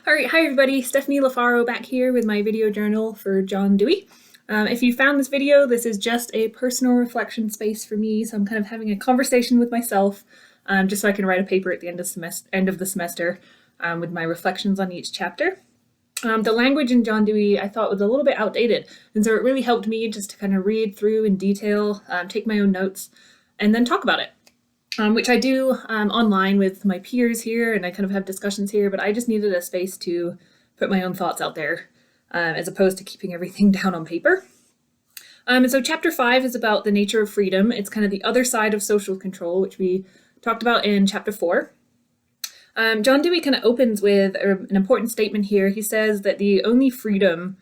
All right, hi everybody, Stephanie LaFaro back here with my video journal for John Dewey. If you found this video, this is just a personal reflection space for me, so I'm kind of having a conversation with myself, just so I can write a paper at the end of the semester with my reflections on each chapter. The language in John Dewey I thought was a little bit outdated, and so it really helped me just to kind of read through in detail, take my own notes, and then talk about it. Which I do online with my peers here, and I kind of have discussions here, but I just needed a space to put my own thoughts out there as opposed to keeping everything down on paper. And so chapter 5 is about the nature of freedom. It's kind of the other side of social control, which we talked about in chapter 4. John Dewey kind of opens with an important statement here. He says that the only freedom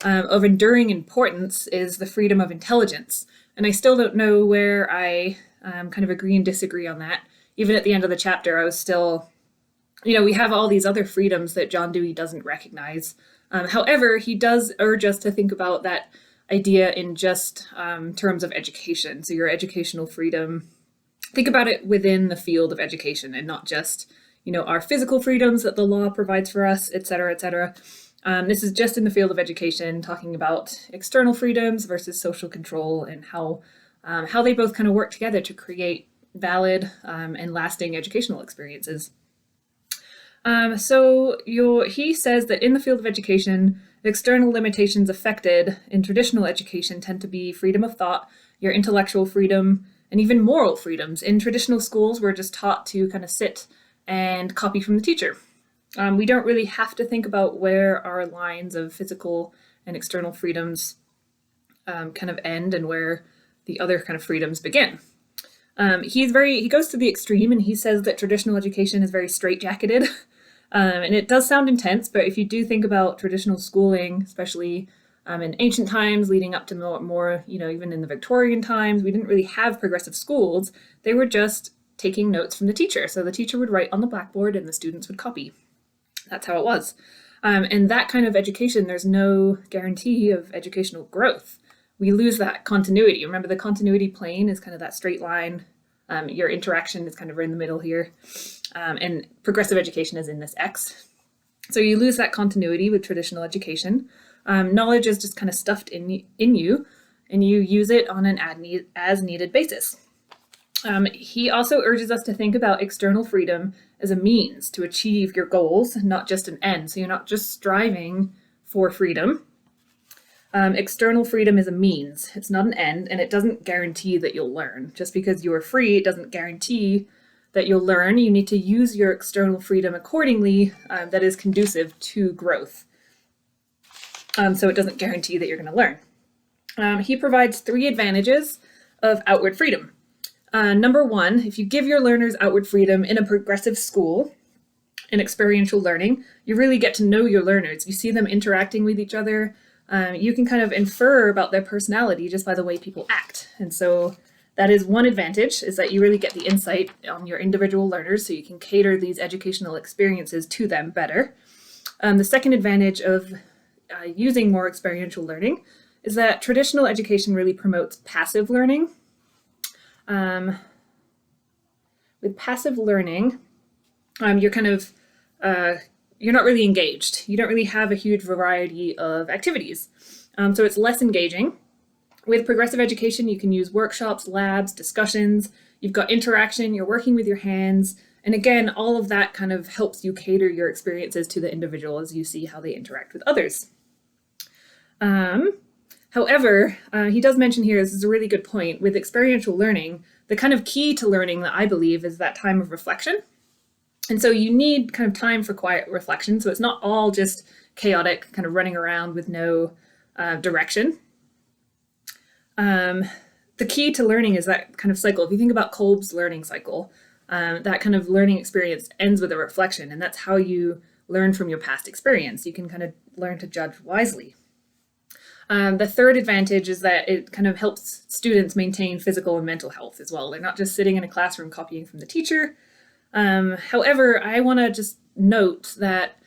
of enduring importance is the freedom of intelligence. And I still don't know where I kind of agree and disagree on that. Even at the end of the chapter, I was still, we have all these other freedoms that John Dewey doesn't recognize. However, he does urge us to think about that idea in just terms of education. So your educational freedom, think about it within the field of education and not just, our physical freedoms that the law provides for us, et cetera, et cetera. This is just in the field of education, talking about external freedoms versus social control and how they both kind of work together to create valid and lasting educational experiences. He says that in the field of education, the external limitations affected in traditional education tend to be freedom of thought, your intellectual freedom, and even moral freedoms. In traditional schools, we're just taught to kind of sit and copy from the teacher. We don't really have to think about where our lines of physical and external freedoms kind of end and where the other kind of freedoms begin. He goes to the extreme and he says that traditional education is very straitjacketed. And it does sound intense, but if you do think about traditional schooling, especially in ancient times leading up to more, even in the Victorian times, we didn't really have progressive schools. They were just taking notes from the teacher. So the teacher would write on the blackboard and the students would copy. That's how it was. And that kind of education, there's no guarantee of educational growth. We lose that continuity. Remember, the continuity plane is kind of that straight line. Your interaction is kind of in the middle here. And progressive education is in this X. So you lose that continuity with traditional education. Knowledge is just kind of stuffed in you, and you use it on an as needed basis. He also urges us to think about external freedom as a means to achieve your goals, not just an end. So you're not just striving for freedom. External freedom is a means. It's not an end, and it doesn't guarantee that you'll learn. Just because you are free, it doesn't guarantee that you'll learn. You need to use your external freedom accordingly that is conducive to growth. So it doesn't guarantee that you're going to learn. He provides 3 advantages of outward freedom. Number 1, if you give your learners outward freedom in a progressive school, in experiential learning, you really get to know your learners. You see them interacting with each other. You can kind of infer about their personality just by the way people act. And so that is one advantage, is that you really get the insight on your individual learners, so you can cater these educational experiences to them better. The second advantage of using more experiential learning is that traditional education really promotes passive learning. With passive learning, you're kind of you're not really engaged. You don't really have a huge variety of activities. So it's less engaging. With progressive education, you can use workshops, labs, discussions. You've got interaction, you're working with your hands. And again, all of that kind of helps you cater your experiences to the individual as you see how they interact with others. However, he does mention here, this is a really good point, with experiential learning, the kind of key to learning that I believe is that time of reflection. And so you need kind of time for quiet reflection. So it's not all just chaotic, kind of running around with no direction. The key to learning is that kind of cycle. If you think about Kolb's learning cycle, that kind of learning experience ends with a reflection, and that's how you learn from your past experience. You can kind of learn to judge wisely. The third advantage is that it kind of helps students maintain physical and mental health as well. They're not just sitting in a classroom copying from the teacher. However, I want to just note that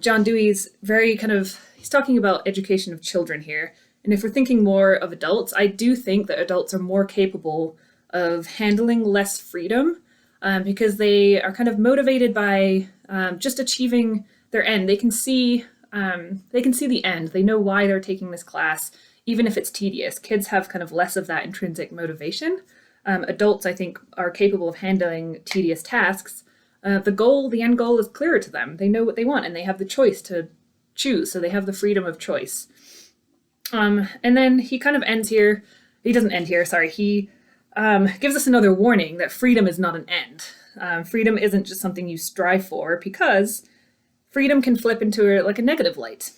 John Dewey's he's talking about education of children here. And if we're thinking more of adults, I do think that adults are more capable of handling less freedom because they are kind of motivated by just achieving their end. They can see the end. They know why they're taking this class, even if it's tedious. Kids have kind of less of that intrinsic motivation. Adults, I think, are capable of handling tedious tasks. The end goal is clearer to them. They know what they want and they have the choice to choose. So they have the freedom of choice. And then he kind of ends here. He doesn't end here, sorry. He gives us another warning that freedom is not an end. Freedom isn't just something you strive for, because freedom can flip into like a negative light.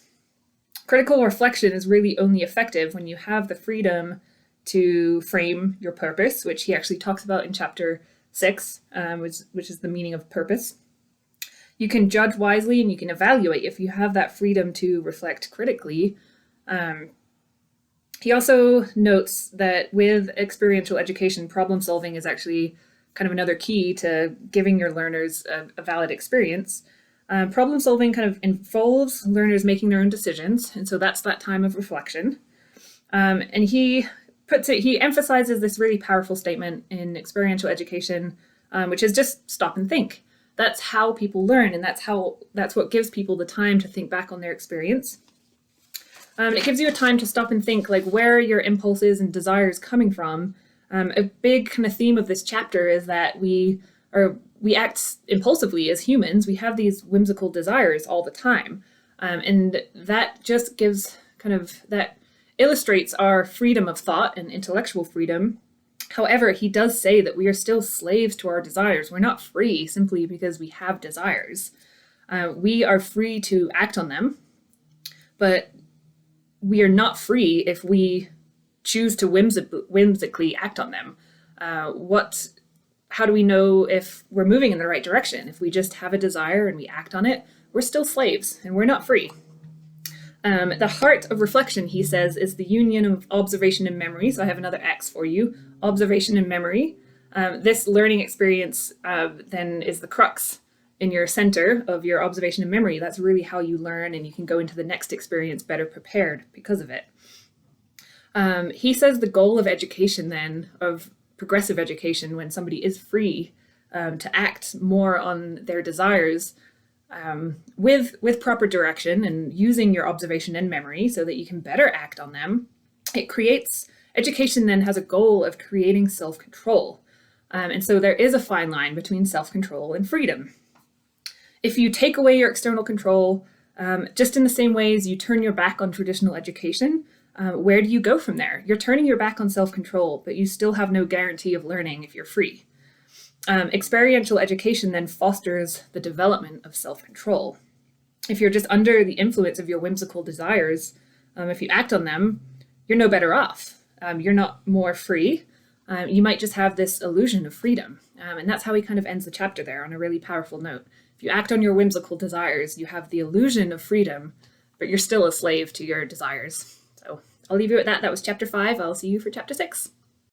Critical reflection is really only effective when you have the freedom to frame your purpose, which he actually talks about in chapter 6, which is the meaning of purpose. You can judge wisely and you can evaluate if you have that freedom to reflect critically. He also notes that with experiential education, problem solving is actually kind of another key to giving your learners a valid experience. Problem solving kind of involves learners making their own decisions, and so that's that time of reflection. And he emphasizes this really powerful statement in experiential education, which is just stop and think. That's how people learn, and that's what gives people the time to think back on their experience. It gives you a time to stop and think, like, where are your impulses and desires coming from? A big kind of theme of this chapter is that we act impulsively as humans. We have these whimsical desires all the time. And that just that illustrates our freedom of thought and intellectual freedom. However, he does say that we are still slaves to our desires. We're not free simply because we have desires. We are free to act on them, but we are not free if we choose to whimsically act on them. How do we know if we're moving in the right direction? If we just have a desire and we act on it, we're still slaves and we're not free. The heart of reflection, he says, is the union of observation and memory. So I have another X for you, observation and memory. This learning experience then is the crux in your center of your observation and memory. That's really how you learn, and you can go into the next experience better prepared because of it. He says the goal of education then, of progressive education, when somebody is free to act more on their desires with proper direction and using your observation and memory so that you can better act on them, education then has a goal of creating self-control. And so there is a fine line between self-control and freedom. If you take away your external control, just in the same way as you turn your back on traditional education, where do you go from there? You're turning your back on self-control, but you still have no guarantee of learning if you're free. Experiential education then fosters the development of self-control. If you're just under the influence of your whimsical desires, if you act on them, you're no better off. You're not more free. You might just have this illusion of freedom. And that's how he kind of ends the chapter there on a really powerful note. If you act on your whimsical desires, you have the illusion of freedom, but you're still a slave to your desires. So I'll leave you at that. That was chapter 5. I'll see you for chapter 6.